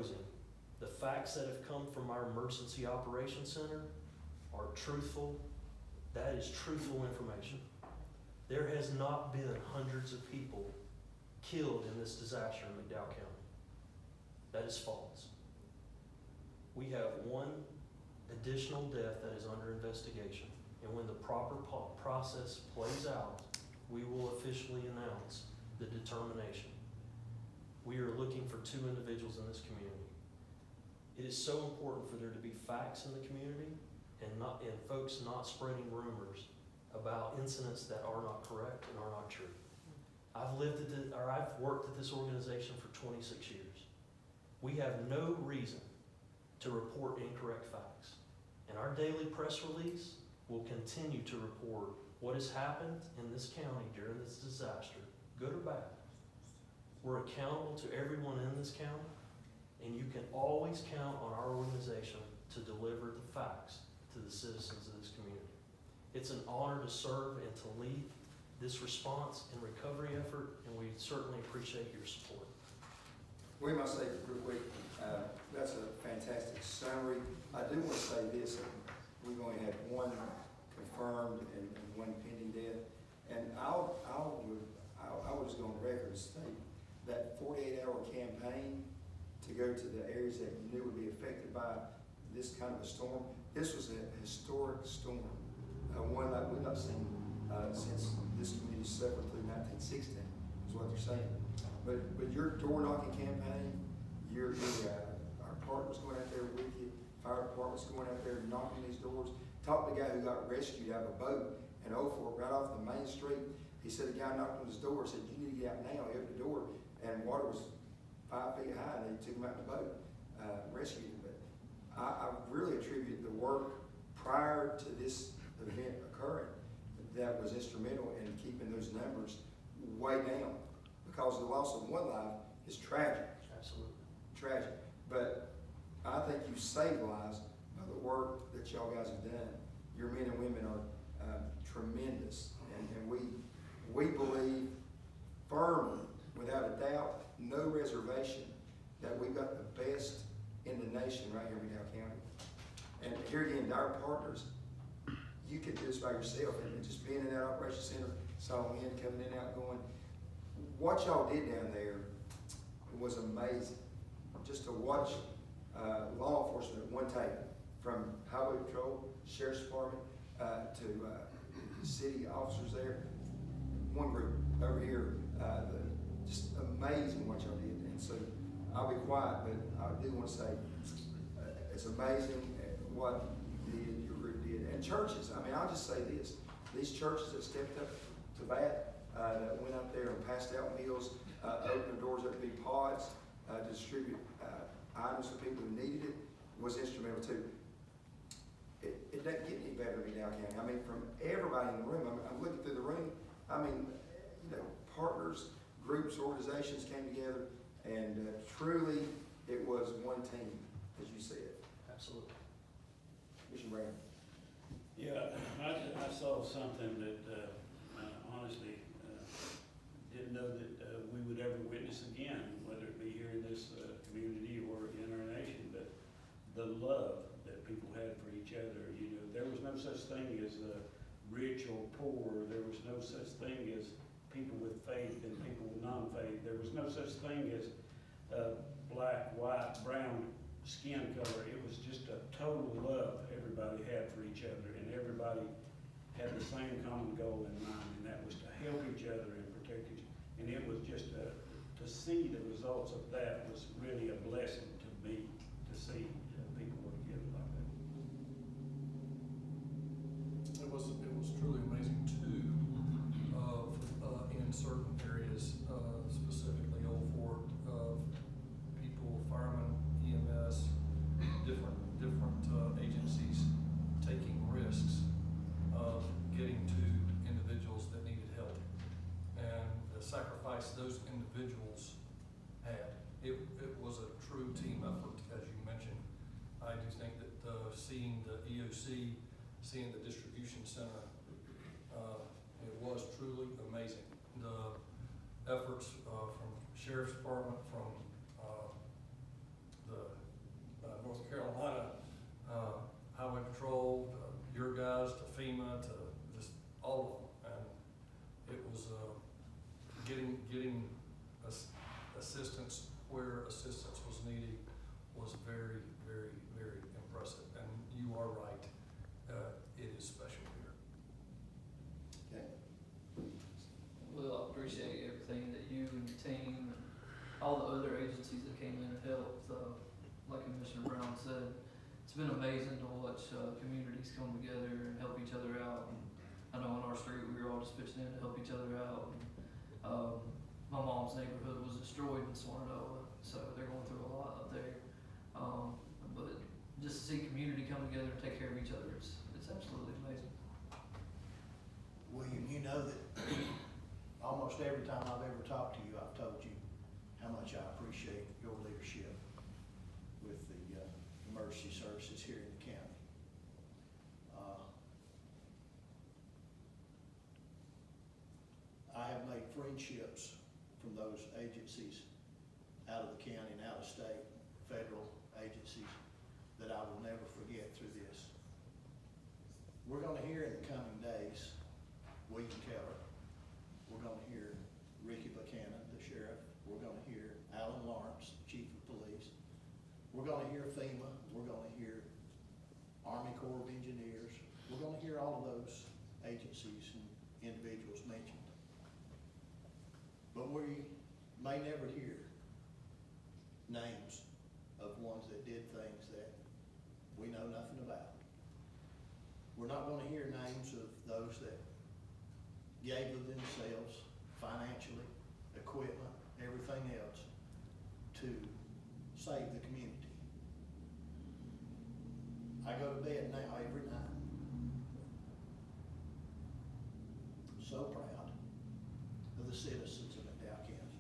closing, the facts that have come from our emergency operations center are truthful. That is truthful information. There has not been hundreds of people killed in this disaster in McDowell County. That is false. We have one additional death that is under investigation, and when the proper process plays out, we will officially announce the determination. We are looking for 2 individuals in this community. It is so important for there to be facts in the community and folks not spreading rumors about incidents that are not correct and are not true. I've worked at this organization for 26 years. We have no reason to report incorrect facts. And our daily press release will continue to report what has happened in this county during this disaster, good or bad. We're accountable to everyone in this county, and you can always count on our organization to deliver the facts to the citizens of this community. It's an honor to serve and to lead this response and recovery effort, and we certainly appreciate your support. We must say real quick, that's a fantastic summary. I do want to say this, we've only had 1 confirmed and 1 pending death. And I would just go on record and state that 48-hour campaign to go to the areas that you knew would be affected by this kind of a storm. This was a historic storm, one like we've not seen since this community suffered through 1916, is what they're saying. But your door knocking campaign, our partners going out there with you, fire departments going out there knocking these doors. Talked to the guy who got rescued out of a boat in Ophir, right off the main street. He said the guy knocked on his door, said, "You need to get out now." He opened the door, and water was 5 feet high, and they took him out in the boat, rescued him. But I really attribute the work prior to this event occurring that was instrumental in keeping those numbers way down, because the loss of 1 life is tragic. Absolutely. Tragic. But I think you saved lives by the work that y'all guys have done. Your men and women are tremendous, and we believe firmly, without a doubt, no reservation, that we've got the best in the nation right here in McDowell County. And here again, our partners, you could do this by yourself, and just being in that operations center, saw men coming in, out, going. What y'all did down there was amazing. Just to watch law enforcement at one table, from highway patrol, sheriff's department, to city officers there. One group over here, just amazing what y'all did. And so I'll be quiet, but I do want to say it's amazing what your group did. And churches, I mean, I'll just say this. These churches that stepped up to bat, that went out there and passed out meals, opened their doors up to be pods, to distribute items for people who needed it, was instrumental too. It doesn't get any better in McDowell County. I mean, from everybody in the room, I'm looking through the room, I mean, partners, groups, organizations came together, and truly it was one team, as you said. Absolutely. Mr. Brown. Yeah, I saw something that honestly didn't know that we would ever witness again, whether it be here in this community or in our nation, but the love that people had for each other. You know, there was no such thing as rich or poor. There was no such thing as people with faith and people with non-faith. There was no such thing as black, white, brown skin color. It was just a total love everybody had for each other, and everybody had the same common goal in mind, and that was to help each other and protect each other. And it was just to see the results of that was really a blessing to me, to see people work together like that. It was truly amazing too, in certain areas, specifically Old Fort, of people, firemen, EMS, different agencies taking risks of getting to individuals that needed help, and the sacrifice those individuals had. It was a true team effort, as you mentioned. I do think that seeing the EOC, seeing the distribution center, it was truly amazing. The efforts from Sheriff's Department, from the all the other agencies that came in and helped, like Commissioner Brown said, it's been amazing to watch, communities come together and help each other out. And I know on our street, we were all just pitching in to help each other out. And, my mom's neighborhood was destroyed in Swananoa, so they're going through a lot up there. But just to see community come together and take care of each other, it's absolutely amazing. William, you know that almost every time I've ever talked to you, I've told you how much I appreciate your leadership with the emergency services here in the county. I have made friendships from those agencies out of the county and out of state, federal agencies, that I will never forget through this. We're gonna hear in the coming days, William Kehler. We're gonna hear Ricky Buchanan, the sheriff. We're gonna hear Alan Lawrence, chief of police. We're gonna hear FEMA. We're gonna hear Army Corps of Engineers. We're gonna hear all of those agencies and individuals mentioned. But we may never hear names of ones that did things that we know nothing about. We're not gonna hear names of those that gave of themselves financially, equipment, everything else to save the community. I go to bed now every night so proud of the citizens of McDowell County.